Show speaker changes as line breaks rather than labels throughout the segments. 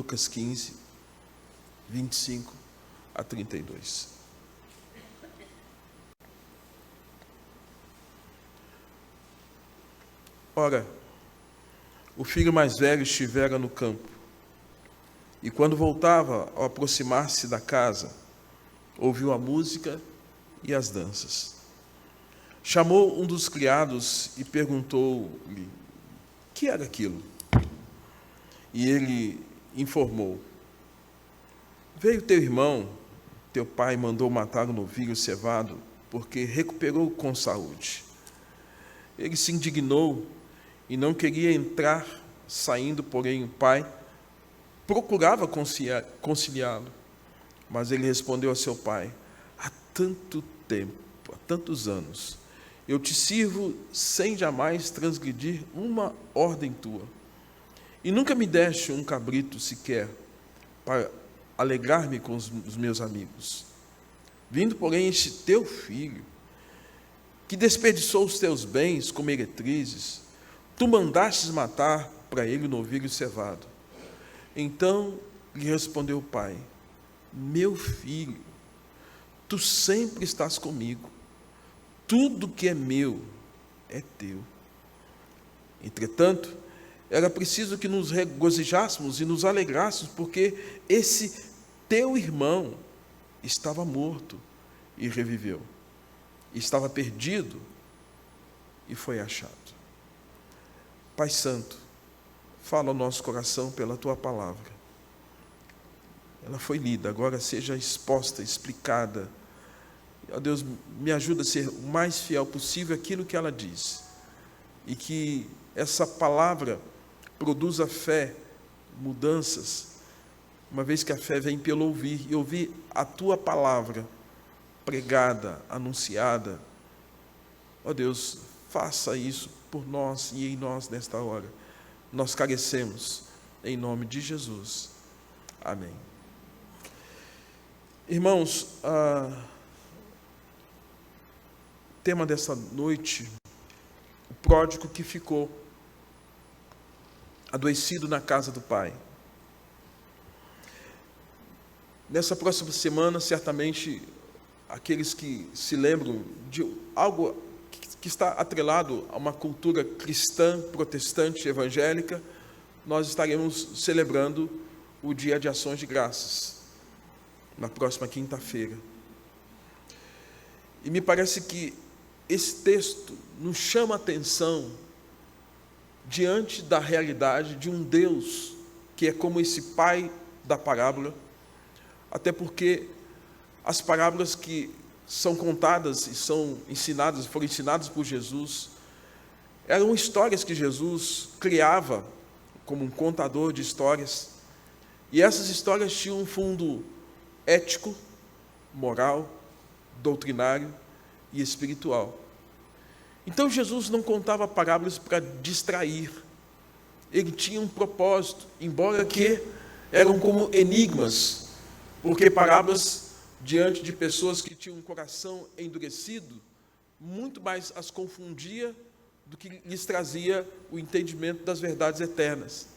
Lucas 15, 25 a 32. Ora, o filho mais velho estivera no campo, e quando voltava, ao aproximar-se da casa, ouviu a música e as danças. Chamou um dos criados e perguntou-lhe: que era aquilo? E ele informou: veio teu irmão, teu pai mandou matar o novilho cevado, porque recuperou com saúde. Ele se indignou e não queria entrar, saindo, porém, o pai procurava conciliá-lo. Mas ele respondeu a seu pai: há tanto tempo, há tantos anos, eu te sirvo sem jamais transgredir uma ordem tua. E nunca me deste um cabrito sequer, para alegrar-me com os meus amigos. Vindo, porém, este teu filho, que desperdiçou os teus bens com meretrizes, tu mandastes matar para ele o novilho cevado. Então lhe respondeu o pai: meu filho, tu sempre estás comigo, tudo que é meu é teu. Entretanto, era preciso que nos regozijássemos e nos alegrássemos, porque esse teu irmão estava morto e reviveu, estava perdido e foi achado. Pai Santo, fala ao nosso coração pela tua palavra. Ela foi lida, agora seja exposta, explicada. Ó Deus, me ajuda a ser o mais fiel possível àquilo que ela diz, e que essa palavra produza fé, mudanças, uma vez que a fé vem pelo ouvir, e ouvir a tua palavra pregada, anunciada. Ó Deus, faça isso por nós e em nós nesta hora. Nós carecemos, em nome de Jesus. Amém. Irmãos, o tema dessa noite, o pródigo que ficou adoecido na casa do pai. Nessa próxima semana, certamente, aqueles que se lembram de algo que está atrelado a uma cultura cristã, protestante, evangélica, nós estaremos celebrando o Dia de Ações de Graças, na próxima quinta-feira. E me parece que esse texto nos chama a atenção diante da realidade de um Deus que é como esse pai da parábola, até porque as parábolas que são contadas e são ensinadas, foram ensinadas por Jesus, eram histórias que Jesus criava como um contador de histórias, e essas histórias tinham um fundo ético, moral, doutrinário e espiritual. Então Jesus não contava parábolas para distrair, ele tinha um propósito, embora que eram como enigmas, porque parábolas diante de pessoas que tinham um coração endurecido, muito mais as confundia do que lhes trazia o entendimento das verdades eternas.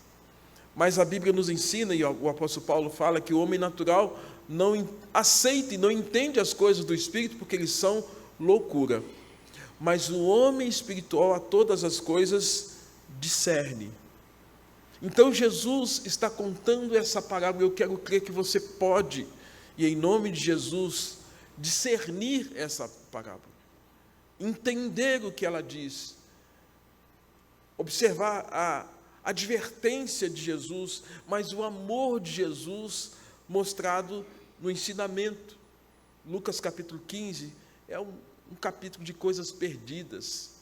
Mas a Bíblia nos ensina, e o apóstolo Paulo fala, que o homem natural não aceita e não entende as coisas do Espírito, porque eles são loucura. Mas o homem espiritual a todas as coisas discerne. Então Jesus está contando essa parábola, eu quero crer que você pode, e em nome de Jesus, discernir essa parábola, entender o que ela diz, observar a advertência de Jesus, mas o amor de Jesus mostrado no ensinamento. Lucas capítulo 15 é um capítulo de coisas perdidas,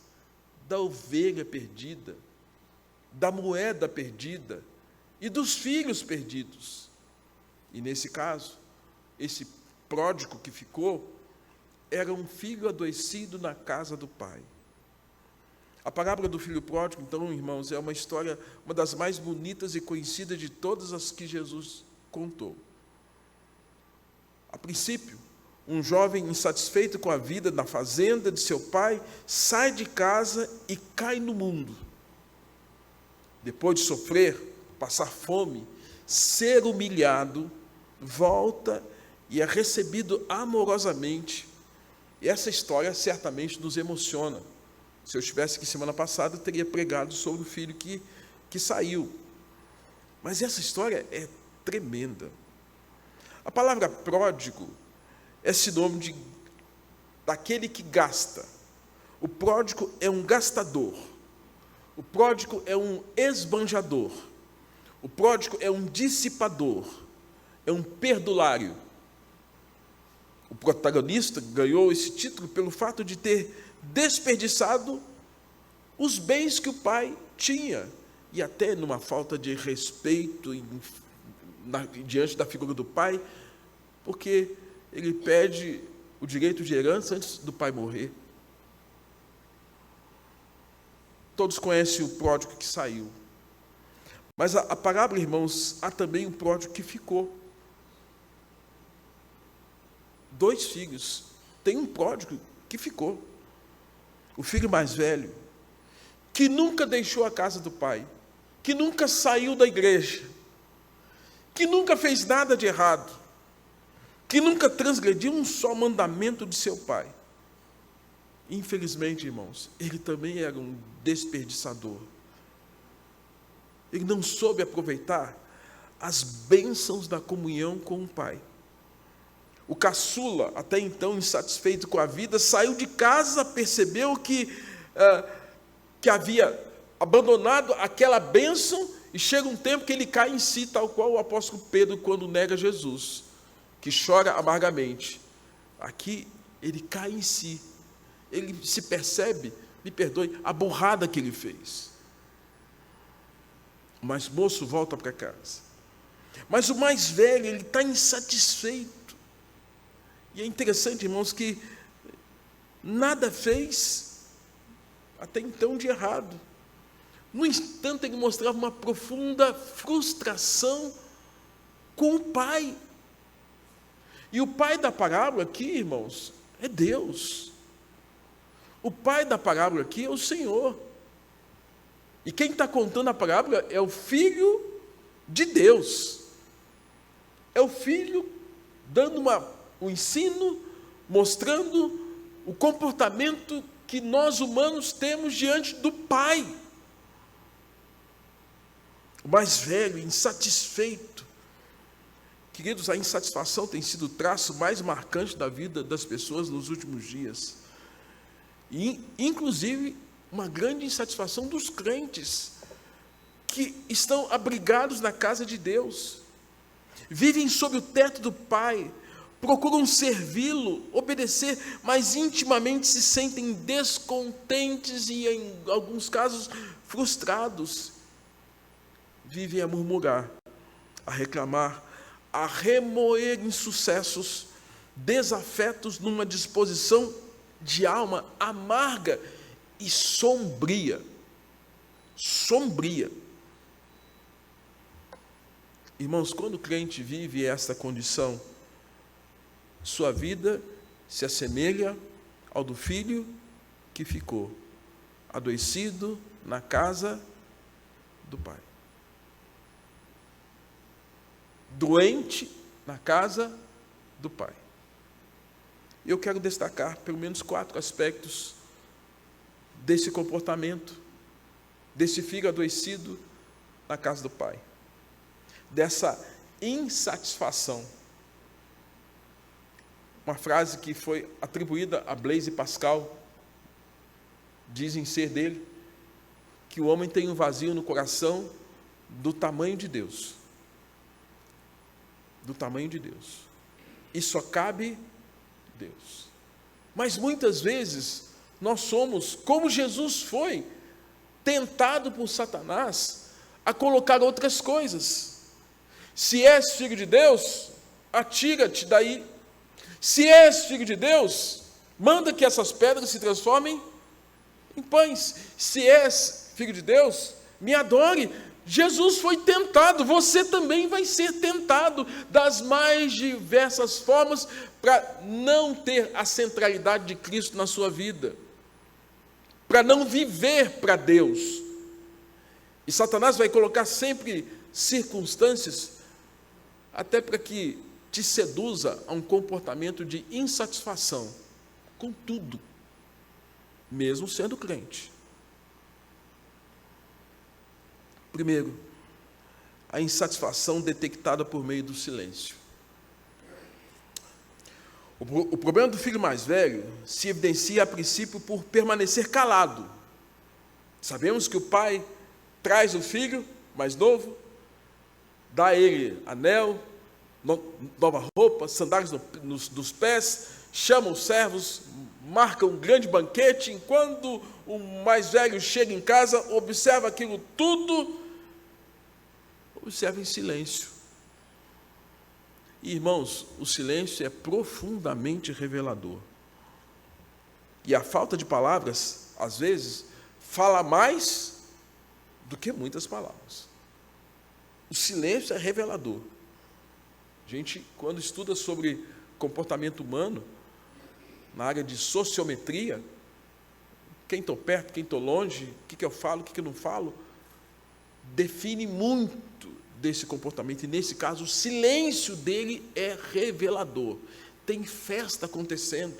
da ovelha perdida, da moeda perdida e dos filhos perdidos. E nesse caso, esse pródigo que ficou era um filho adoecido na casa do pai. A parábola do filho pródigo, então, irmãos, é uma história, uma das mais bonitas e conhecidas de todas as que Jesus contou. A princípio, um jovem insatisfeito com a vida na fazenda de seu pai sai de casa e cai no mundo. Depois de sofrer, passar fome, ser humilhado, volta e é recebido amorosamente. E essa história certamente nos emociona. Se eu estivesse aqui semana passada, eu teria pregado sobre o filho que saiu. Mas essa história é tremenda. A palavra pródigo é sinônimo daquele que gasta. O pródigo é um gastador. O pródigo é um esbanjador. O pródigo é um dissipador. É um perdulário. O protagonista ganhou esse título pelo fato de ter desperdiçado os bens que o pai tinha, e até numa falta de respeito diante da figura do pai, porque ele pede o direito de herança antes do pai morrer. Todos conhecem o pródigo que saiu, mas a parábola, irmãos, há também um pródigo que ficou. 2 filhos, tem um pródigo que ficou. O filho mais velho, que nunca deixou a casa do pai, que nunca saiu da igreja, que nunca fez nada de errado, que nunca transgrediu um só mandamento de seu pai. Infelizmente, irmãos, ele também era um desperdiçador. Ele não soube aproveitar as bênçãos da comunhão com o pai. O caçula, até então insatisfeito com a vida, saiu de casa, percebeu que havia abandonado aquela bênção, e chega um tempo que ele cai em si, tal qual o apóstolo Pedro quando nega Jesus, que chora amargamente. Aqui ele cai em si, ele se percebe, me perdoe, a burrada que ele fez. Mas moço volta para casa. Mas o mais velho, ele está insatisfeito. E é interessante, irmãos, que nada fez até então de errado. No entanto, ele mostrava uma profunda frustração com o pai. E o pai da parábola aqui, irmãos, é Deus. O pai da parábola aqui é o Senhor. E quem está contando a parábola é o Filho de Deus. É o Filho dando o ensino, mostrando o comportamento que nós humanos temos diante do Pai. O mais velho, insatisfeito. Queridos, a insatisfação tem sido o traço mais marcante da vida das pessoas nos últimos dias. E, inclusive, uma grande insatisfação dos crentes que estão abrigados na casa de Deus. Vivem sob o teto do Pai, procuram servi-lo, obedecer, mas intimamente se sentem descontentes e, em alguns casos, frustrados. Vivem a murmurar, a reclamar, a remoer insucessos, desafetos numa disposição de alma amarga e sombria. Sombria. Irmãos, quando o crente vive esta condição, sua vida se assemelha ao do filho que ficou adoecido na casa do pai. Doente na casa do pai. Eu quero destacar pelo menos 4 aspectos desse comportamento, desse filho adoecido na casa do pai, dessa insatisfação. Uma frase que foi atribuída a Blaise Pascal, dizem ser dele, que o homem tem um vazio no coração do tamanho de Deus. Do tamanho de Deus. E só cabe Deus. Mas muitas vezes nós somos, como Jesus foi, tentado por Satanás a colocar outras coisas. Se és filho de Deus, atira-te daí. Se és filho de Deus, manda que essas pedras se transformem em pães. Se és filho de Deus, me adore. Jesus foi tentado, você também vai ser tentado das mais diversas formas para não ter a centralidade de Cristo na sua vida, para não viver para Deus. E Satanás vai colocar sempre circunstâncias até para que te seduza a um comportamento de insatisfação com tudo, mesmo sendo crente. Primeiro, a insatisfação detectada por meio do silêncio. O problema do filho mais velho se evidencia a princípio por permanecer calado. Sabemos que o pai traz o filho mais novo, dá a ele anel, nova roupa, sandálias nos pés, chama os servos, marca um grande banquete. Enquanto o mais velho chega em casa, observa aquilo tudo, observa em silêncio. E, irmãos, o silêncio é profundamente revelador. E a falta de palavras, às vezes, fala mais do que muitas palavras. O silêncio é revelador. A gente, quando estuda sobre comportamento humano, na área de sociometria, quem estou perto, quem estou longe, o que eu falo, o que eu não falo, define muito desse comportamento. E, nesse caso, o silêncio dele é revelador. Tem festa acontecendo,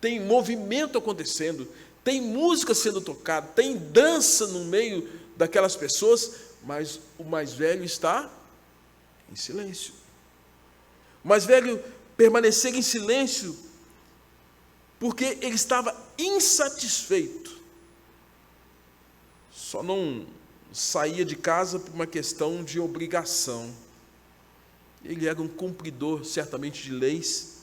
tem movimento acontecendo, tem música sendo tocada, tem dança no meio daquelas pessoas, mas o mais velho está em silêncio. O mais velho permanecer em silêncio porque ele estava insatisfeito. Só não saía de casa por uma questão de obrigação. Ele era um cumpridor, certamente, de leis,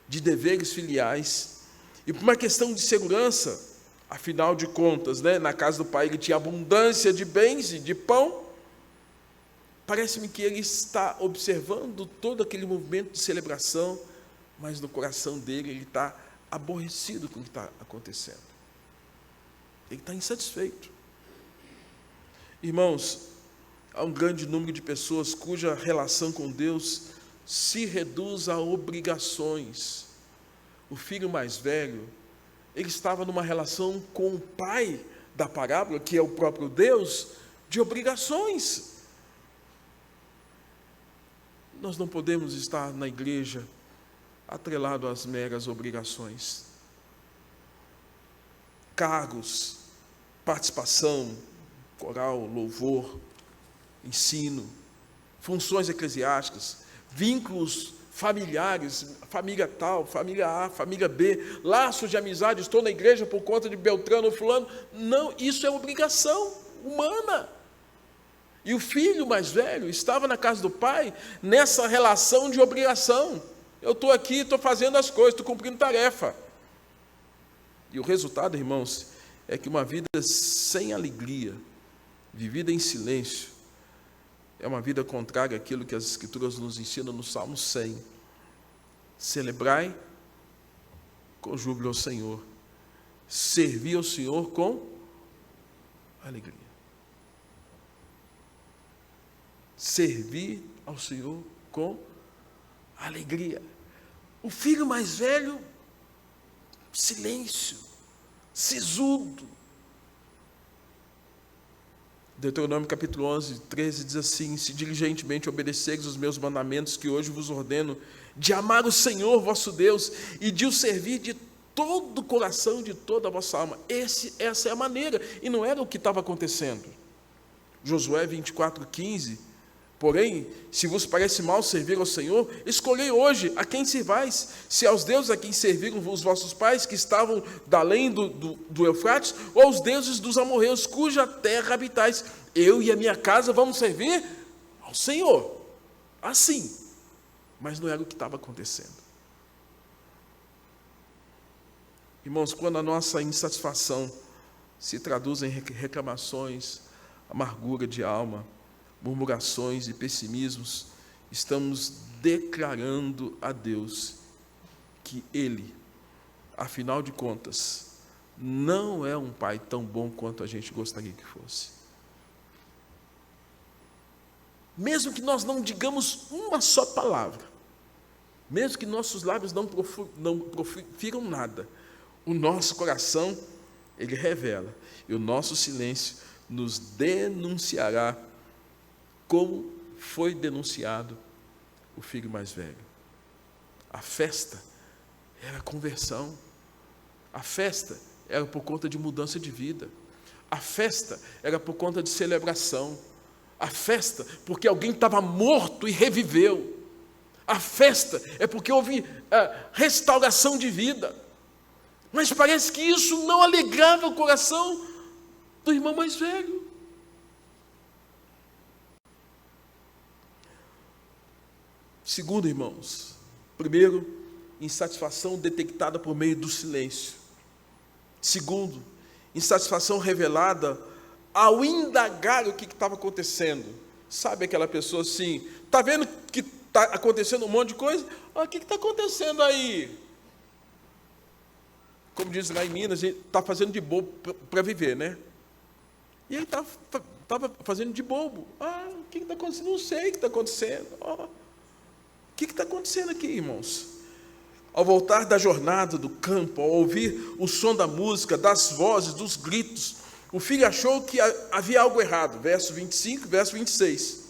de deveres filiais, e por uma questão de segurança. Afinal de contas, na casa do pai ele tinha abundância de bens e de pão. Parece-me que ele está observando todo aquele movimento de celebração, mas no coração dele ele está aborrecido com o que está acontecendo. Ele está insatisfeito. Irmãos, há um grande número de pessoas cuja relação com Deus se reduz a obrigações. O filho mais velho, ele estava numa relação com o pai da parábola, que é o próprio Deus, de obrigações. Nós não podemos estar na igreja atrelado às meras obrigações. Cargos, participação, coral, louvor, ensino, funções eclesiásticas, vínculos familiares, família tal, família A, família B, laços de amizade, estou na igreja por conta de Beltrano ou fulano. Não, isso é obrigação humana. E o filho mais velho estava na casa do pai nessa relação de obrigação. Eu estou aqui, estou fazendo as coisas, estou cumprindo tarefa. E o resultado, irmãos, é que uma vida sem alegria, vivida em silêncio, é uma vida contrária àquilo que as Escrituras nos ensinam no Salmo 100. Celebrai com júbilo ao Senhor, servi ao Senhor com alegria. Servir ao Senhor com alegria. O filho mais velho, silêncio, sisudo. Deuteronômio capítulo 11, 13 diz assim: se diligentemente obedeceres os meus mandamentos que hoje vos ordeno, de amar o Senhor vosso Deus e de o servir de todo o coração, de toda a vossa alma. Essa é a maneira, e não era o que estava acontecendo. Josué 24, 15, porém, se vos parece mal servir ao Senhor, escolhei hoje a quem servais, se aos deuses a quem serviram os vossos pais, que estavam da além do Eufrates, ou aos deuses dos amorreus, cuja terra habitais. Eu e a minha casa vamos servir ao Senhor. Assim. Mas não era o que estava acontecendo. Irmãos, quando a nossa insatisfação se traduz em reclamações, amargura de alma, murmurações e pessimismos, estamos declarando a Deus que Ele, afinal de contas, não é um pai tão bom quanto a gente gostaria que fosse. Mesmo que nós não digamos uma só palavra, mesmo que nossos lábios não profiram nada, o nosso coração, ele revela, e o nosso silêncio nos denunciará como foi denunciado o filho mais velho. A festa era conversão. A festa era por conta de mudança de vida. A festa era por conta de celebração. A festa porque alguém estava morto e reviveu. A festa é porque houve restauração de vida. Mas parece que isso não alegrava o coração do irmão mais velho. Segundo, irmãos, primeiro, insatisfação detectada por meio do silêncio. Segundo, insatisfação revelada ao indagar o que estava acontecendo. Sabe aquela pessoa assim, está vendo que está acontecendo um monte de coisa? O que está acontecendo aí? Como diz lá em Minas, a gente está fazendo de bobo para viver, né? E ele estava fazendo de bobo. O que está acontecendo? Não sei o que está acontecendo. O que está acontecendo aqui, irmãos? Ao voltar da jornada do campo, ao ouvir o som da música, das vozes, dos gritos, o filho achou que havia algo errado. Verso 25, verso 26.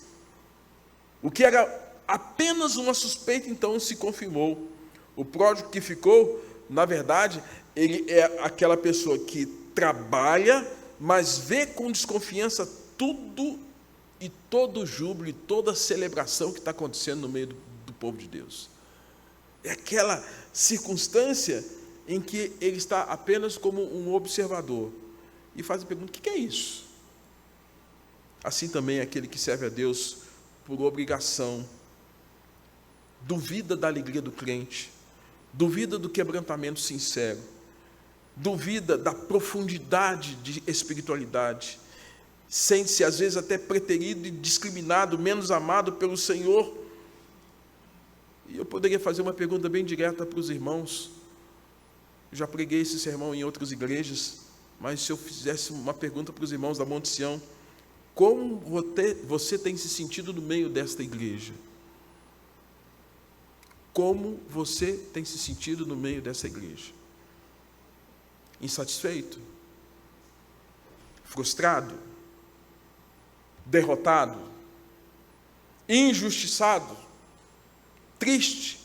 O que era apenas uma suspeita, então, se confirmou. O pródigo que ficou, na verdade, ele é aquela pessoa que trabalha, mas vê com desconfiança tudo e todo o júbilo e toda a celebração que está acontecendo no meio do povo de Deus. É aquela circunstância em que ele está apenas como um observador e faz a pergunta: o que é isso? Assim também aquele que serve a Deus por obrigação duvida da alegria do crente, duvida do quebrantamento sincero, duvida da profundidade de espiritualidade, sente-se às vezes até preterido e discriminado, menos amado pelo Senhor. E eu poderia fazer uma pergunta bem direta para os irmãos. Eu já preguei esse sermão em outras igrejas, mas se eu fizesse uma pergunta para os irmãos da Monte Sião: como você tem se sentido no meio desta igreja? Como você tem se sentido no meio dessa igreja? Insatisfeito? Frustrado? Derrotado? Injustiçado? Triste?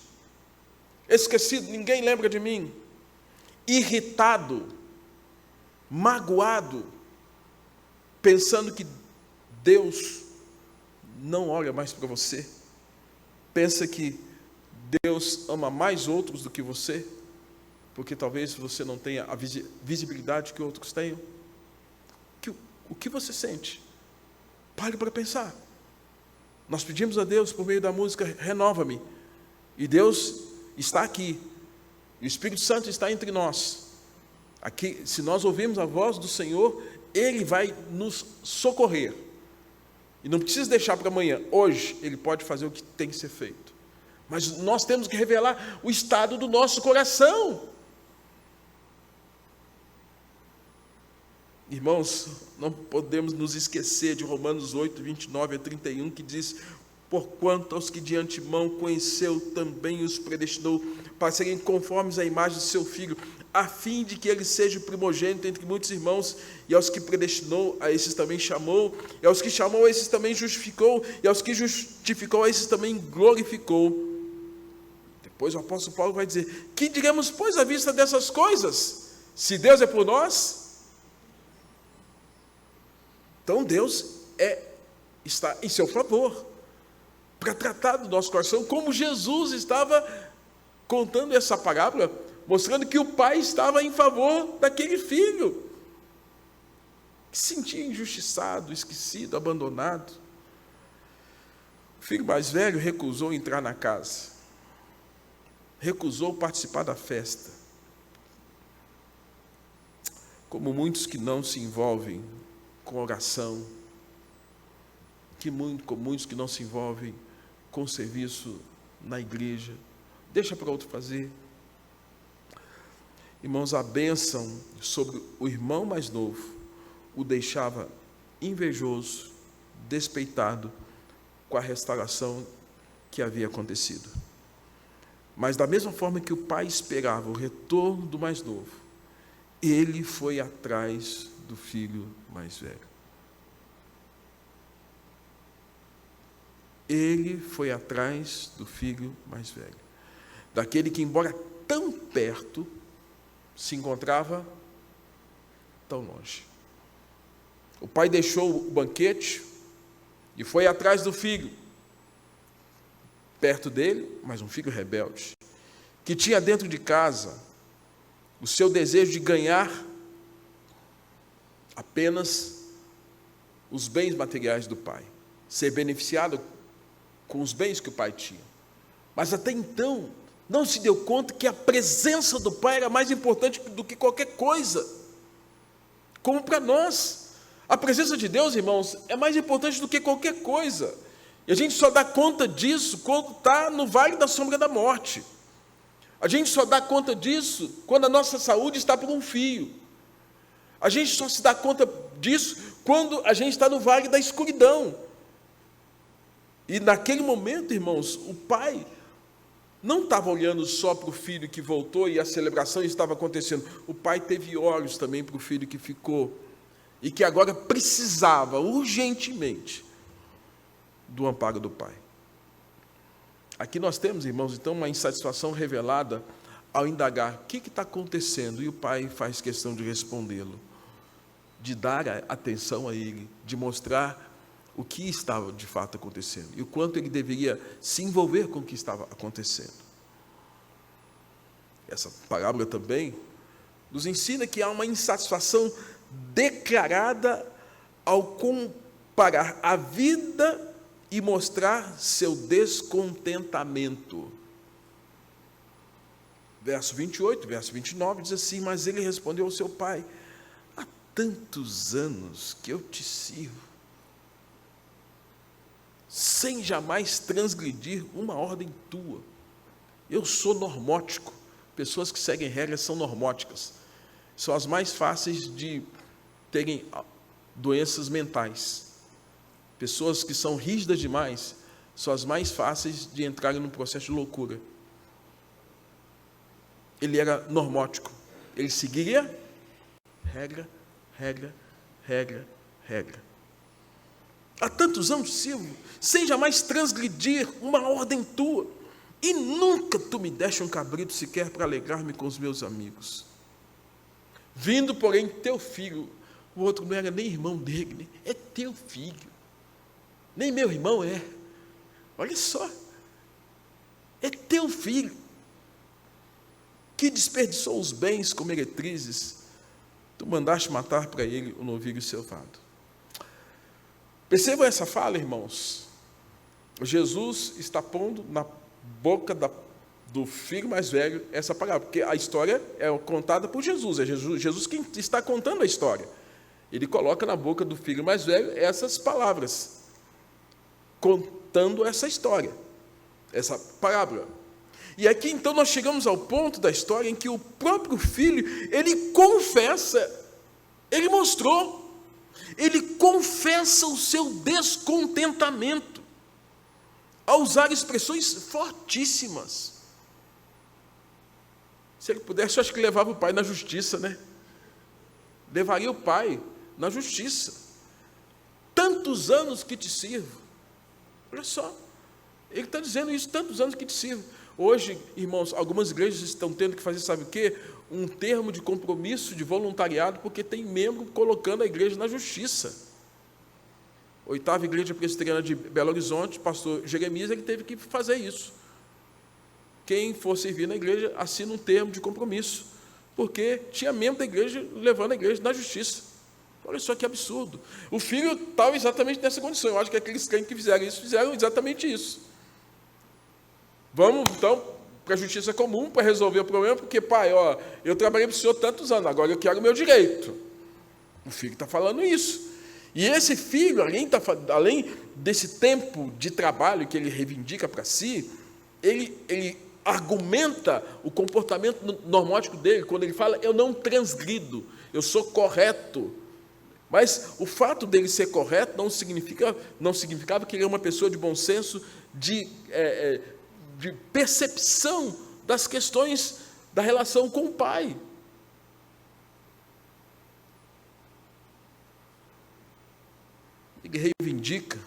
Esquecido? Ninguém lembra de mim? Irritado? Magoado? Pensando que Deus não olha mais para você? Pensa que Deus ama mais outros do que você, porque talvez você não tenha a visibilidade que outros tenham? O que você sente? Pare para pensar. Nós pedimos a Deus por meio da música: renova-me. E Deus está aqui. E o Espírito Santo está entre nós. Aqui, se nós ouvirmos a voz do Senhor, Ele vai nos socorrer. E não precisa deixar para amanhã. Hoje, Ele pode fazer o que tem que ser feito. Mas nós temos que revelar o estado do nosso coração. Irmãos, não podemos nos esquecer de Romanos 8, 29 a 31, que diz: porquanto aos que de antemão conheceu, também os predestinou para serem conformes à imagem de seu Filho, a fim de que ele seja o primogênito entre muitos irmãos. E aos que predestinou, a esses também chamou, e aos que chamou, a esses também justificou, e aos que justificou, a esses também glorificou. Depois o apóstolo Paulo vai dizer: que diremos, pois, à vista dessas coisas? Se Deus é por nós, então Deus está em seu favor, para tratar do nosso coração, como Jesus estava contando essa parábola, mostrando que o pai estava em favor daquele filho, que se sentia injustiçado, esquecido, abandonado. O filho mais velho recusou entrar na casa, recusou participar da festa, como muitos que não se envolvem com oração, como muitos que não se envolvem com serviço na igreja, deixa para outro fazer. Irmãos, a bênção sobre o irmão mais novo o deixava invejoso, despeitado com a restauração que havia acontecido. Mas da mesma forma que o pai esperava o retorno do mais novo, ele foi atrás do filho mais velho. Ele foi atrás do filho mais velho, daquele que, embora tão perto, se encontrava tão longe. O pai deixou o banquete e foi atrás do filho, perto dele, mas um filho rebelde, que tinha dentro de casa o seu desejo de ganhar apenas os bens materiais do pai, ser beneficiado com os bens que o pai tinha. Mas até então, não se deu conta que a presença do pai era mais importante do que qualquer coisa. Como para nós, a presença de Deus, irmãos, é mais importante do que qualquer coisa. E a gente só dá conta disso quando está no vale da sombra da morte. A gente só dá conta disso quando a nossa saúde está por um fio. A gente só se dá conta disso quando a gente está no vale da escuridão. E naquele momento, irmãos, o pai não estava olhando só para o filho que voltou e a celebração estava acontecendo. O pai teve olhos também para o filho que ficou e que agora precisava urgentemente do amparo do pai. Aqui nós temos, irmãos, então, uma insatisfação revelada ao indagar o que está acontecendo, e o pai faz questão de respondê-lo, de dar atenção a ele, de mostrar o que estava de fato acontecendo e o quanto ele deveria se envolver com o que estava acontecendo. Essa parábola também nos ensina que há uma insatisfação declarada ao comparar a vida e mostrar seu descontentamento. Verso 28, verso 29 diz assim: mas ele respondeu ao seu pai: há tantos anos que eu te sirvo, sem jamais transgredir uma ordem tua. Eu sou normótico. Pessoas que seguem regras são normóticas. São as mais fáceis de terem doenças mentais. Pessoas que são rígidas demais são as mais fáceis de entrarem num processo de loucura. Ele era normótico. Ele seguia regra, regra, regra, regra. Há tantos anos te sirvo, sem jamais transgredir uma ordem tua, e nunca tu me deste um cabrito sequer para alegrar-me com os meus amigos. Vindo, porém, teu filho, o outro não era nem irmão dele, é teu filho, nem meu irmão é. Olha só, é teu filho, que desperdiçou os bens com meretrizes, tu mandaste matar para ele o novilho cevado. Percebam essa fala, irmãos. Jesus está pondo na boca do filho mais velho essa palavra, porque a história é contada por Jesus, é Jesus quem está contando a história. Ele coloca na boca do filho mais velho essas palavras, contando essa história, essa parábola. E aqui então nós chegamos ao ponto da história em que o próprio filho, ele confessa, ele mostrou, ele confessa o seu descontentamento, a usar expressões fortíssimas. Se ele pudesse, eu acho que levava o pai na justiça, né? Levaria o pai na justiça. Tantos anos que te sirvo. Olha só, ele está dizendo isso, tantos anos que te sirvo. Hoje, irmãos, algumas igrejas estão tendo que fazer, sabe o quê? Um termo de compromisso, de voluntariado, porque tem membro colocando a igreja na justiça. 8ª Igreja Presbiteriana de Belo Horizonte, pastor Jeremias, ele teve que fazer isso. Quem for servir na igreja, assina um termo de compromisso, porque tinha membro da igreja levando a igreja na justiça. Olha só que absurdo. O filho estava exatamente nessa condição. Eu acho que aqueles crentes que fizeram isso, fizeram exatamente isso. Vamos, então, para a justiça comum, para resolver o problema, porque, pai, eu trabalhei para o senhor tantos anos, agora eu quero o meu direito. O filho está falando isso. E esse filho, além desse tempo de trabalho que ele reivindica para si, ele argumenta o comportamento normótico dele, quando ele fala: eu não transgrido, eu sou correto. Mas o fato dele ser correto não significava que ele é uma pessoa de bom senso, de percepção das questões da relação com o pai. Ele reivindica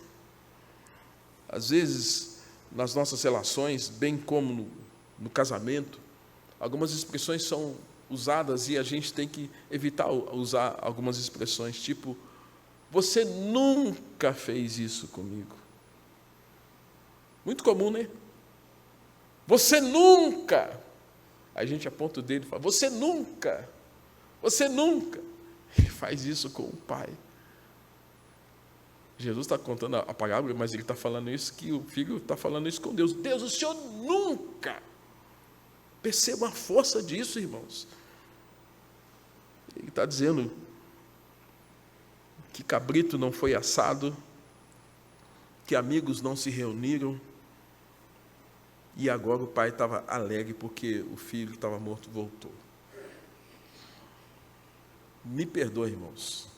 Às vezes, nas nossas relações, bem como no casamento, algumas expressões são usadas e a gente tem que evitar usar algumas expressões, tipo, você nunca fez isso comigo. Muito comum, né? Você nunca. Aí a gente aponta o dedo e fala, você nunca. Ele faz isso com o Pai. Jesus está contando a parábola, mas ele está falando isso, que o filho está falando isso com Deus. Deus, o Senhor nunca. Perceba a força disso, irmãos. Ele está dizendo que cabrito não foi assado, que amigos não se reuniram, e agora o pai estava alegre porque o filho que estava morto voltou. Me perdoe, irmãos.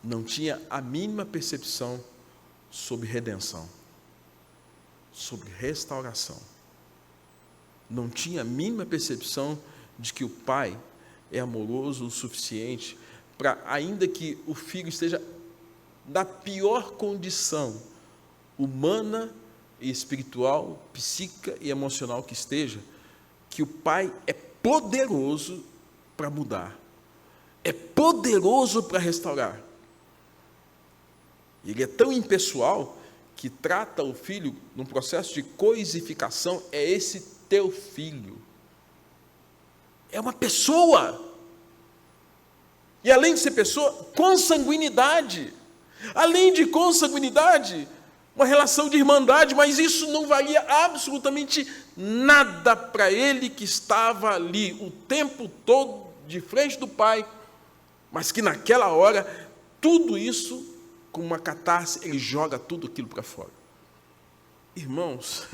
Não tinha a mínima percepção sobre redenção, sobre restauração. Não tinha a mínima percepção de que o pai é amoroso o suficiente para, ainda que o filho esteja na pior condição humana e espiritual, psíquica e emocional que esteja, que o pai é poderoso para mudar, é poderoso para restaurar. Ele é tão impessoal que trata o filho num processo de coisificação. É esse teu filho. É uma pessoa. E além de ser pessoa, consanguinidade. Além de consanguinidade, uma relação de irmandade, mas isso não valia absolutamente nada para ele que estava ali o tempo todo de frente do pai, mas que naquela hora, tudo isso, com uma catarse, ele joga tudo aquilo para fora. Irmãos,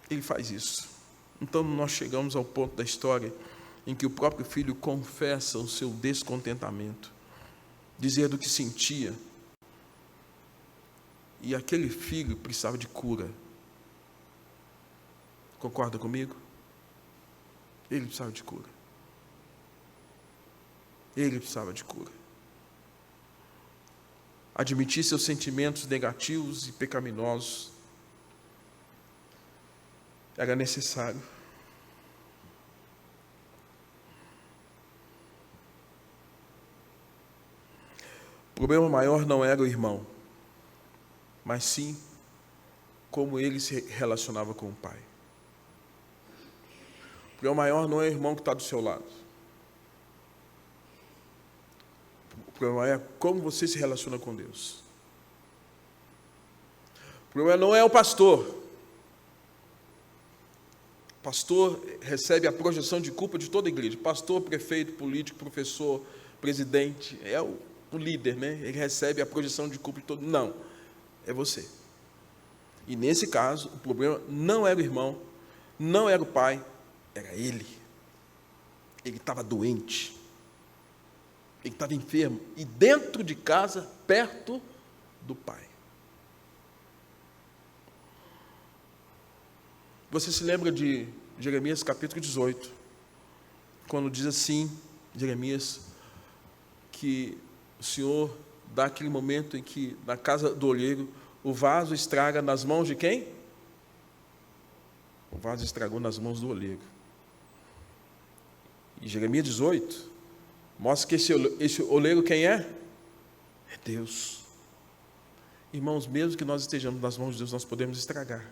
ele faz isso. Então nós chegamos ao ponto da história em que o próprio filho confessa o seu descontentamento, dizendo que sentia. E aquele filho precisava de cura. Concorda comigo? Ele precisava de cura. Ele precisava de cura. Admitir seus sentimentos negativos e pecaminosos era necessário. O problema maior não era o irmão, mas sim como ele se relacionava com o pai. O problema maior não é o irmão que está do seu lado. O problema é como você se relaciona com Deus. O problema não é o pastor. O pastor recebe a projeção de culpa de toda a igreja. Pastor, prefeito, político, professor, presidente, é o líder, né? Ele recebe a projeção de culpa de todo. Não, é você. E nesse caso, o problema não era o irmão, não era o pai, era ele. Ele estava doente. Ele estava enfermo. E dentro de casa, perto do pai. Você se lembra de Jeremias capítulo 18, quando diz assim, Jeremias, que o Senhor dá aquele momento em que, na casa do olheiro, o vaso estraga nas mãos de quem? O vaso estragou nas mãos do olheiro. E Jeremias 18 mostra que esse olheiro quem é? É Deus. Irmãos, mesmo que nós estejamos nas mãos de Deus, nós podemos estragar.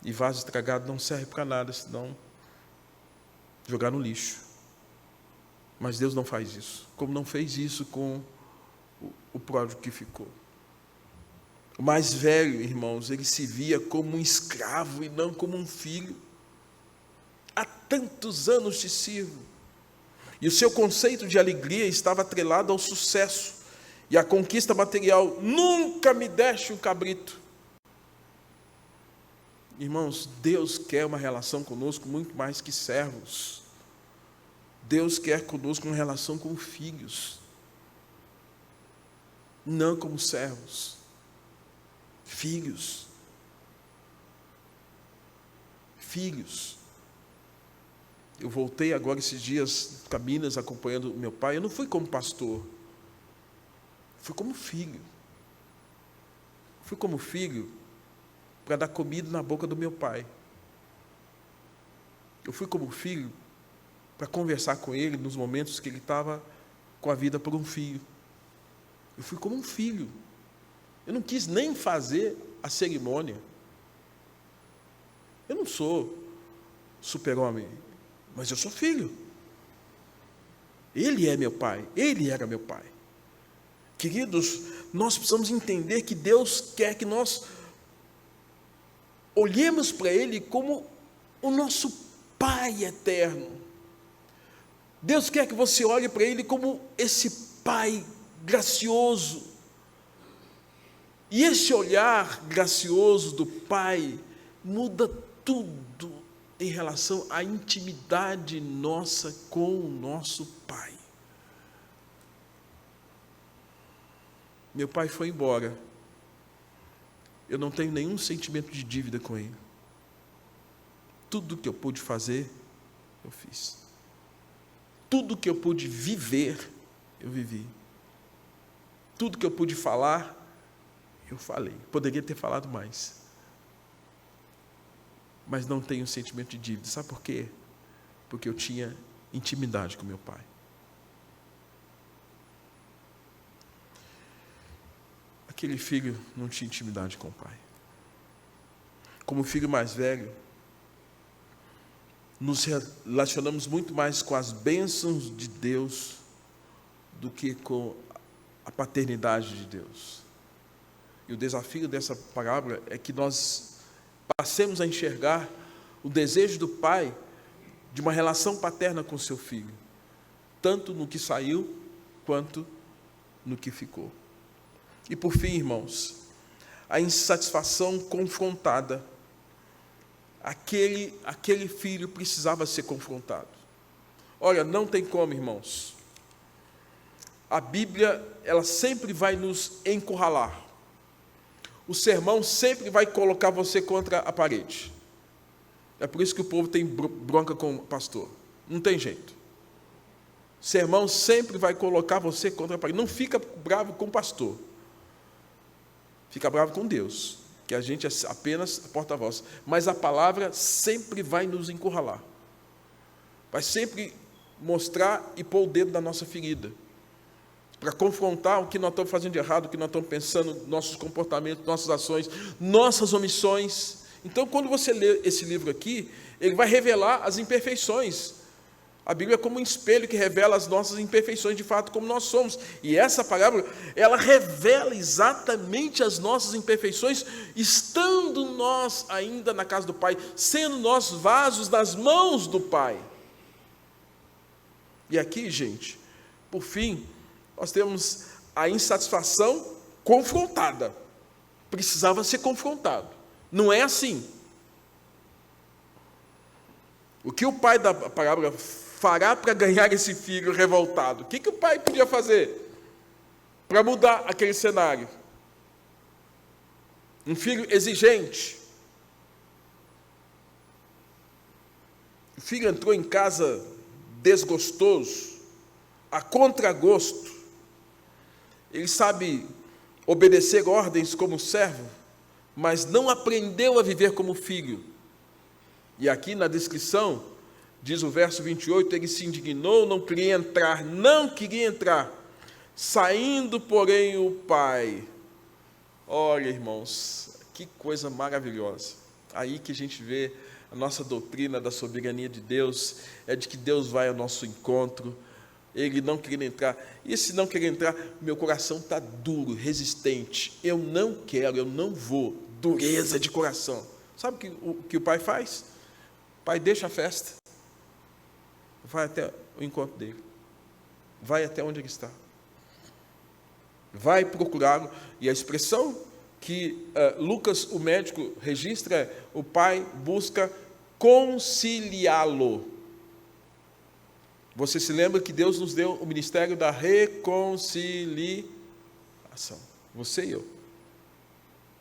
E vaso estragado não serve para nada, senão jogar no lixo. Mas Deus não faz isso, como não fez isso com o pródigo que ficou. O mais velho, irmãos, ele se via como um escravo e não como um filho. Há tantos anos te sirvo. E o seu conceito de alegria estava atrelado ao sucesso e à conquista material. Nunca me deste um cabrito. Irmãos, Deus quer uma relação conosco muito mais que servos. Deus quer conosco uma relação com filhos, não como servos. Filhos. Filhos. Eu voltei agora esses dias para Minas acompanhando o meu pai. Eu não fui como pastor, fui como filho. Fui como filho para dar comida na boca do meu pai. Eu fui como filho para conversar com ele nos momentos que ele estava com a vida por um fio. Eu fui como um filho. Eu não quis nem fazer a cerimônia. Eu não sou super-homem, mas eu sou filho. Ele é meu pai, ele era meu pai. Queridos, nós precisamos entender que Deus quer que nós olhemos para Ele como o nosso Pai eterno. Deus quer que você olhe para Ele como esse Pai gracioso. E esse olhar gracioso do Pai muda tudo em relação à intimidade nossa com o nosso Pai. Meu pai foi embora. Eu não tenho nenhum sentimento de dívida com ele. Tudo que eu pude fazer, eu fiz. Tudo que eu pude viver, eu vivi. Tudo que eu pude falar, eu falei. Poderia ter falado mais. Mas não tenho sentimento de dívida. Sabe por quê? Porque eu tinha intimidade com meu pai. Aquele filho não tinha intimidade com o pai. Como filho mais velho, nos relacionamos muito mais com as bênçãos de Deus do que com a paternidade de Deus. E o desafio dessa parábola é que nós passemos a enxergar o desejo do pai de uma relação paterna com seu filho, tanto no que saiu quanto no que ficou. E por fim, irmãos, a insatisfação confrontada. Aquele filho precisava ser confrontado. Olha, não tem como, irmãos. A Bíblia, ela sempre vai nos encurralar. O sermão sempre vai colocar você contra a parede. É por isso que o povo tem bronca com o pastor. Não tem jeito. O sermão sempre vai colocar você contra a parede. Não fica bravo com o pastor. Fica bravo com Deus, que a gente é apenas porta-voz. Mas a palavra sempre vai nos encurralar. Vai sempre mostrar e pôr o dedo na nossa ferida. Para confrontar o que nós estamos fazendo de errado, o que nós estamos pensando, nossos comportamentos, nossas ações, nossas omissões. Então, quando você lê esse livro aqui, ele vai revelar as imperfeições. A Bíblia é como um espelho que revela as nossas imperfeições, de fato, como nós somos. E essa parábola, ela revela exatamente as nossas imperfeições, estando nós ainda na casa do Pai, sendo nós vasos nas mãos do Pai. E aqui, gente, por fim, nós temos a insatisfação confrontada. Precisava ser confrontado. Não é assim. O que o pai da parábola fará para ganhar esse filho revoltado? O que o pai podia fazer para mudar aquele cenário? Um filho exigente. O filho entrou em casa desgostoso, a contragosto. Ele sabe obedecer ordens como servo, mas não aprendeu a viver como filho. E aqui na descrição, diz o verso 28, ele se indignou, não queria entrar. Saindo, porém, o pai. Olha, irmãos, que coisa maravilhosa. Aí que a gente vê a nossa doutrina da soberania de Deus, é de que Deus vai ao nosso encontro. Ele não querendo entrar. E se não querer entrar, meu coração está duro, resistente. Eu não quero, eu não vou. Dureza de coração. Sabe o que o pai faz? O pai deixa a festa. Vai até o encontro dele. Vai até onde ele está. Vai procurá-lo. E a expressão que Lucas, o médico, registra é: o pai busca conciliá-lo. Você se lembra que Deus nos deu o ministério da reconciliação. Você e eu.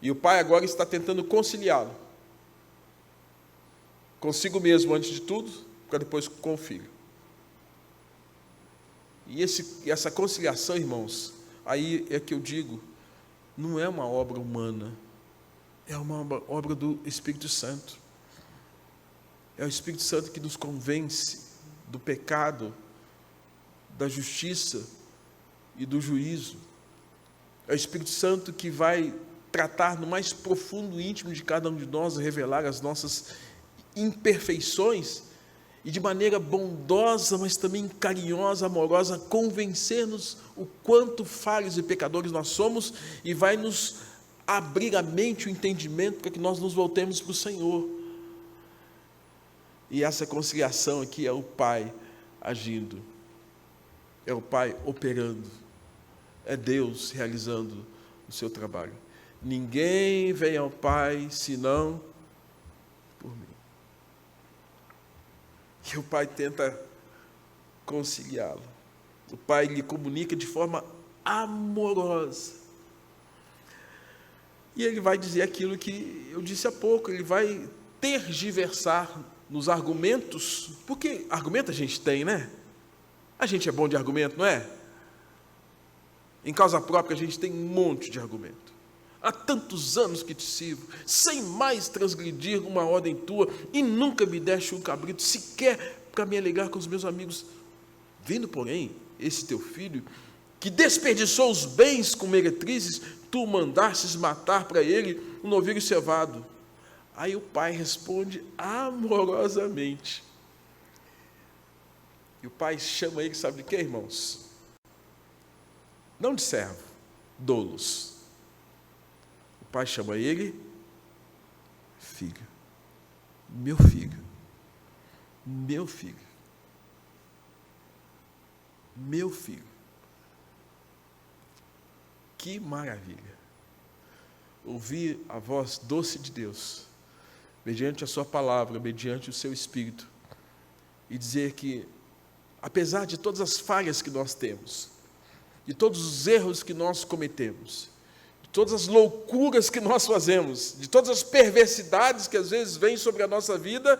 E o pai agora está tentando conciliá-lo. Consigo mesmo, antes de tudo, para depois com o Filho. E essa conciliação, irmãos, aí é que eu digo, não é uma obra humana, é uma obra do Espírito Santo. É o Espírito Santo que nos convence do pecado, da justiça e do juízo. É o Espírito Santo que vai tratar no mais profundo e íntimo de cada um de nós, revelar as nossas imperfeições e de maneira bondosa, mas também carinhosa, amorosa, convencer-nos o quanto falhos e pecadores nós somos e vai nos abrir a mente, o entendimento, para que nós nos voltemos para o Senhor. E essa conciliação aqui é o Pai agindo, é o Pai operando, é Deus realizando o seu trabalho. Ninguém vem ao Pai senão por mim. E o Pai tenta conciliá-lo. O Pai lhe comunica de forma amorosa. E ele vai dizer aquilo que eu disse há pouco, ele vai tergiversar nos argumentos, porque argumento a gente tem, né? A gente é bom de argumento, não é? Em causa própria a gente tem um monte de argumento. Há tantos anos que te sirvo, sem mais transgredir uma ordem tua, e nunca me deste um cabrito, sequer para me alegrar com os meus amigos. Vendo, porém, esse teu filho, que desperdiçou os bens com meretrizes, tu mandastes matar para ele um novilho cevado. Aí o pai responde amorosamente. E o pai chama ele, sabe de quê, irmãos? Não de servo, doulos. O pai chama ele filho. Meu filho. Meu filho. Meu filho. Que maravilha. Ouvir a voz doce de Deus, mediante a sua palavra, mediante o seu Espírito, e dizer que, apesar de todas as falhas que nós temos, de todos os erros que nós cometemos, de todas as loucuras que nós fazemos, de todas as perversidades que às vezes vêm sobre a nossa vida,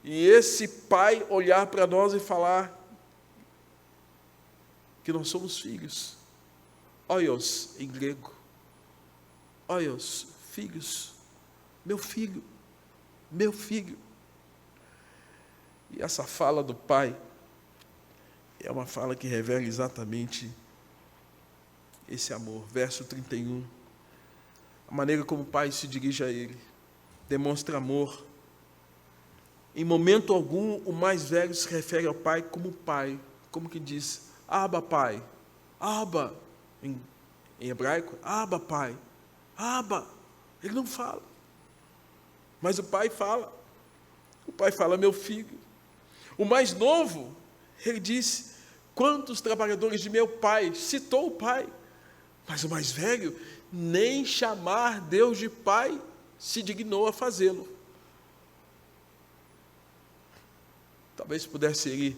e esse Pai olhar para nós e falar que nós somos filhos. Oios, em grego. Oios, filhos. Meu filho, meu filho. E essa fala do Pai é uma fala que revela exatamente esse amor. Verso 31. A maneira como o Pai se dirige a ele. Demonstra amor. Em momento algum, o mais velho se refere ao Pai como Pai. Como que diz? Abba, Pai. Abba. Em hebraico, Abba, Pai. Abba. Ele não fala. Mas o Pai fala. O Pai fala, meu filho. O mais novo, ele disse, quantos trabalhadores de meu Pai, citou o Pai. Mas o mais velho, nem chamar Deus de Pai, se dignou a fazê-lo. Talvez pudesse ele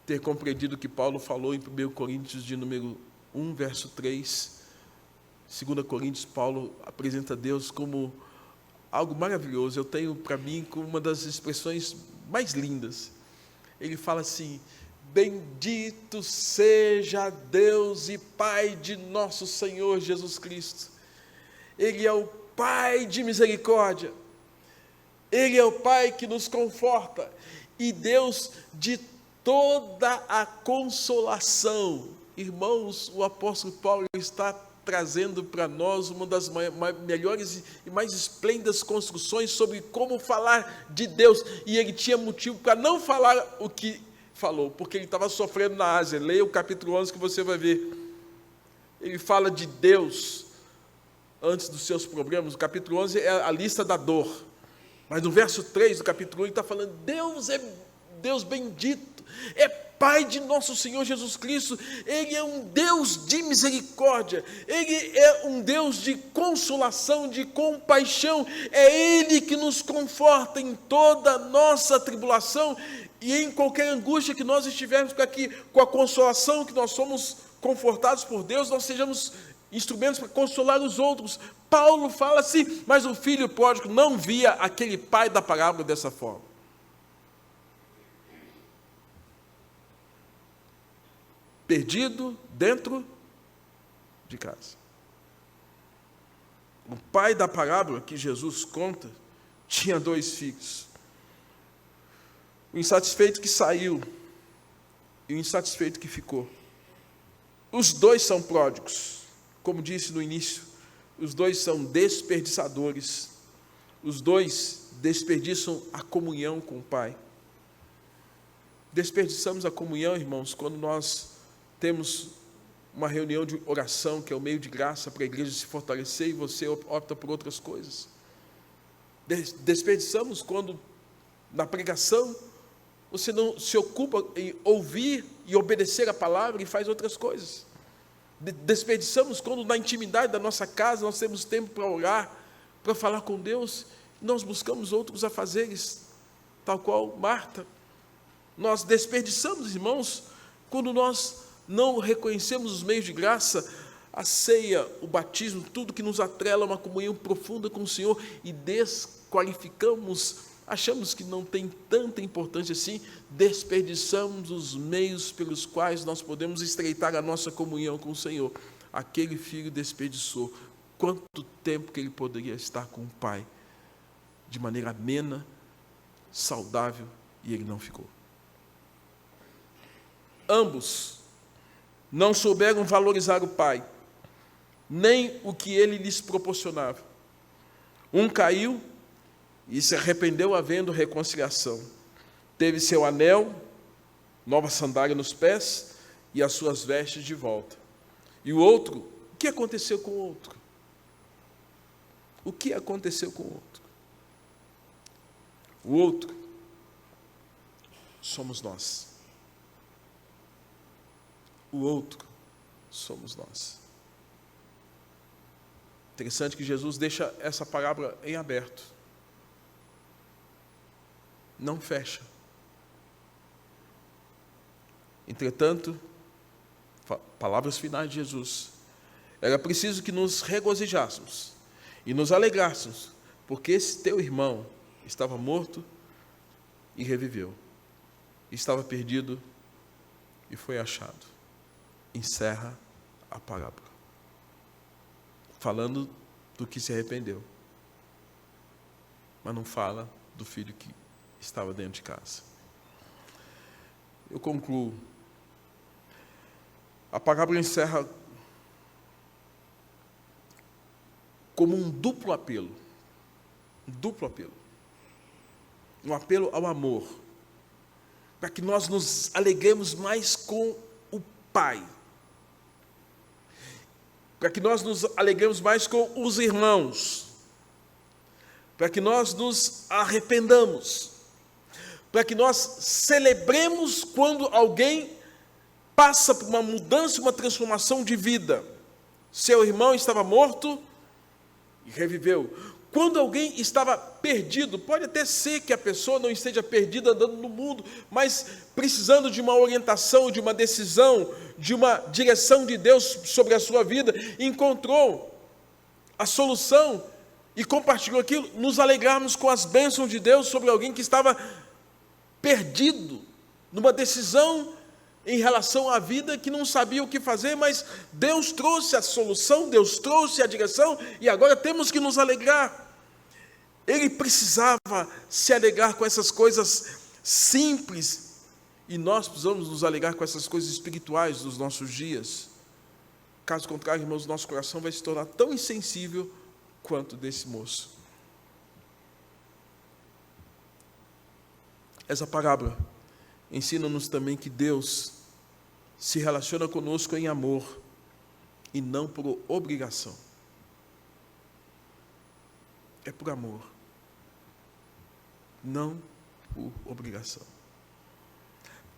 ter compreendido o que Paulo falou em 1 Coríntios de número 1, verso 3. 2 Coríntios, Paulo apresenta Deus como algo maravilhoso. Eu tenho para mim como uma das expressões mais lindas. Ele fala assim, bendito seja Deus e Pai de nosso Senhor Jesus Cristo. Ele é o Pai de misericórdia. Ele é o Pai que nos conforta. E Deus de toda a consolação. Irmãos, o apóstolo Paulo está trazendo para nós uma das melhores e mais esplêndidas construções sobre como falar de Deus. E ele tinha motivo para não falar o que falou, porque ele estava sofrendo na Ásia. Leia o capítulo 11 que você vai ver. Ele fala de Deus antes dos seus problemas. O capítulo 11 é a lista da dor. Mas no verso 3 do capítulo 1 ele está falando, Deus é Deus bendito, é Pai de nosso Senhor Jesus Cristo, Ele é um Deus de misericórdia, Ele é um Deus de consolação, de compaixão, é Ele que nos conforta em toda a nossa tribulação e em qualquer angústia que nós estivermos, para que com a consolação que nós somos confortados por Deus, nós sejamos instrumentos para consolar os outros. Paulo fala assim, mas o filho pródigo não via aquele pai da parábola dessa forma. Perdido dentro de casa. O pai da parábola que Jesus conta tinha 2 filhos. O insatisfeito que saiu e o insatisfeito que ficou. Os 2 são pródigos. Como disse no início, os 2 são desperdiçadores. Os 2 desperdiçam a comunhão com o Pai. Desperdiçamos a comunhão, irmãos, quando nós temos uma reunião de oração, que é o meio de graça para a igreja se fortalecer, e você opta por outras coisas. Desperdiçamos quando, na pregação, você não se ocupa em ouvir e obedecer a palavra e faz outras coisas. Desperdiçamos quando, na intimidade da nossa casa, nós temos tempo para orar, para falar com Deus, e nós buscamos outros afazeres, tal qual Marta. Nós desperdiçamos, irmãos, quando nós não reconhecemos os meios de graça, a ceia, o batismo, tudo que nos atrela a uma comunhão profunda com o Senhor, e desqualificamos, achamos que não tem tanta importância assim, desperdiçamos os meios pelos quais nós podemos estreitar a nossa comunhão com o Senhor. Aquele filho desperdiçou quanto tempo que ele poderia estar com o pai, de maneira amena, saudável, e ele não ficou. Ambos não souberam valorizar o pai, nem o que ele lhes proporcionava. Um caiu e se arrependeu havendo reconciliação. Teve seu anel, nova sandália nos pés e as suas vestes de volta. E o outro, o que aconteceu com o outro? O que aconteceu com o outro? O outro somos nós. O outro somos nós. Interessante que Jesus deixa essa parábola em aberto. Não fecha. Entretanto, palavras finais de Jesus, era preciso que nos regozijássemos e nos alegrássemos, porque esse teu irmão estava morto e reviveu, estava perdido e foi achado. Encerra a parábola, falando do que se arrependeu, mas não fala do filho que estava dentro de casa. Eu concluo. A parábola encerra como um duplo apelo. Um duplo apelo. Um apelo ao amor, para que nós nos alegremos mais com o Pai, para que nós nos alegremos mais com os irmãos, para que nós nos arrependamos, para que nós celebremos quando alguém passa por uma mudança, uma transformação de vida. Seu irmão estava morto e reviveu. Quando alguém estava perdido, pode até ser que a pessoa não esteja perdida andando no mundo, mas precisando de uma orientação, de uma decisão, de uma direção de Deus sobre a sua vida, encontrou a solução e compartilhou aquilo, nos alegrarmos com as bênçãos de Deus sobre alguém que estava perdido, numa decisão em relação à vida que não sabia o que fazer, mas Deus trouxe a solução, Deus trouxe a direção, e agora temos que nos alegrar. Ele precisava se alegrar com essas coisas simples, e nós precisamos nos alegrar com essas coisas espirituais dos nossos dias. Caso contrário, irmãos, nosso coração vai se tornar tão insensível quanto desse moço. Essa parábola ensina-nos também que Deus se relaciona conosco em amor e não por obrigação. É por amor, não por obrigação.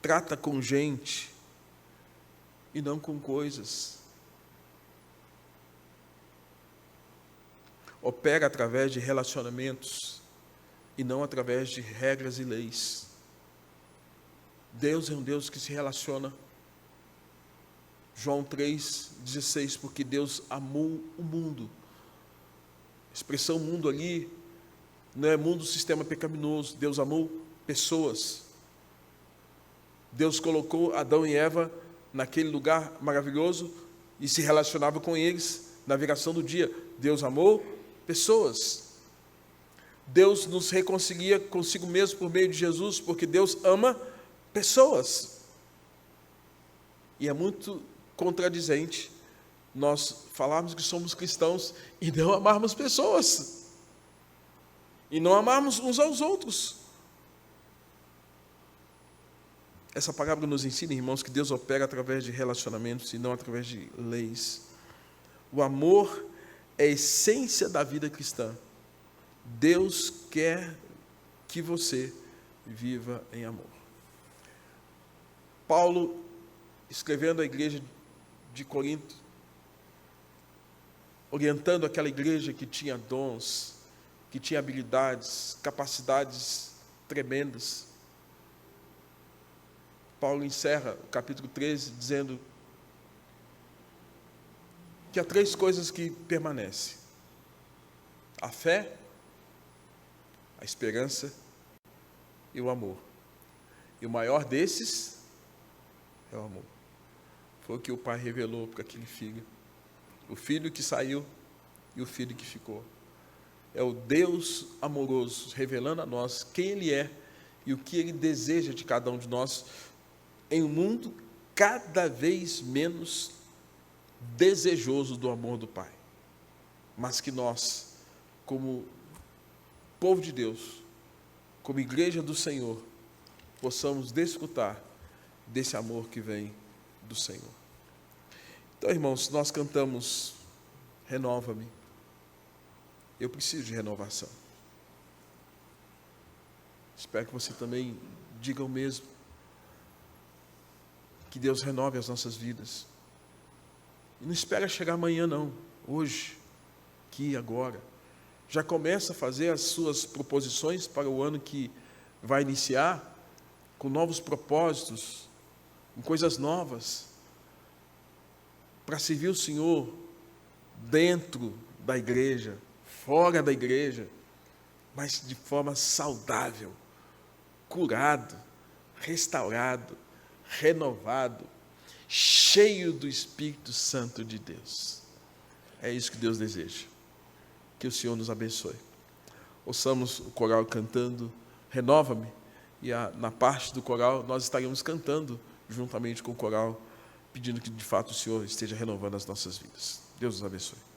Trata com gente e não com coisas. Opera através de relacionamentos e não através de regras e leis. Deus é um Deus que se relaciona João 3,16, porque Deus amou o mundo. A expressão mundo ali não é mundo sistema pecaminoso. Deus amou pessoas. Deus colocou Adão e Eva naquele lugar maravilhoso e se relacionava com eles na viração do dia. Deus amou pessoas. Deus nos reconcilia consigo mesmo por meio de Jesus, porque Deus ama pessoas. E é muito contradizente nós falarmos que somos cristãos e não amarmos pessoas. E não amarmos uns aos outros. Essa parábola nos ensina, irmãos, que Deus opera através de relacionamentos e não através de leis. O amor é a essência da vida cristã. Deus quer que você viva em amor. Paulo, escrevendo à igreja de Corinto, orientando aquela igreja que tinha dons, que tinha habilidades, capacidades tremendas, Paulo encerra o capítulo 13 dizendo que há 3 coisas que permanecem: a fé, a esperança e o amor. E o maior desses é o amor. Foi o que o pai revelou para aquele filho. O filho que saiu e o filho que ficou. É o Deus amoroso revelando a nós quem Ele é e o que Ele deseja de cada um de nós em um mundo cada vez menos desejoso do amor do Pai. Mas que nós, como povo de Deus, como igreja do Senhor, possamos desfrutar desse amor que vem do Senhor. Então, irmãos, nós cantamos Renova-me. Eu preciso de renovação. Espero que você também diga o mesmo. Que Deus renove as nossas vidas. E não espera chegar amanhã, não. Hoje, aqui, agora. Já começa a fazer as suas proposições para o ano que vai iniciar, com novos propósitos, com coisas novas, para servir o Senhor dentro da igreja, fora da igreja, mas de forma saudável, curado, restaurado, renovado, cheio do Espírito Santo de Deus. É isso que Deus deseja. Que o Senhor nos abençoe. Ouçamos o coral cantando Renova-me, e na parte do coral nós estaremos cantando juntamente com o coral, pedindo que de fato o Senhor esteja renovando as nossas vidas. Deus nos abençoe.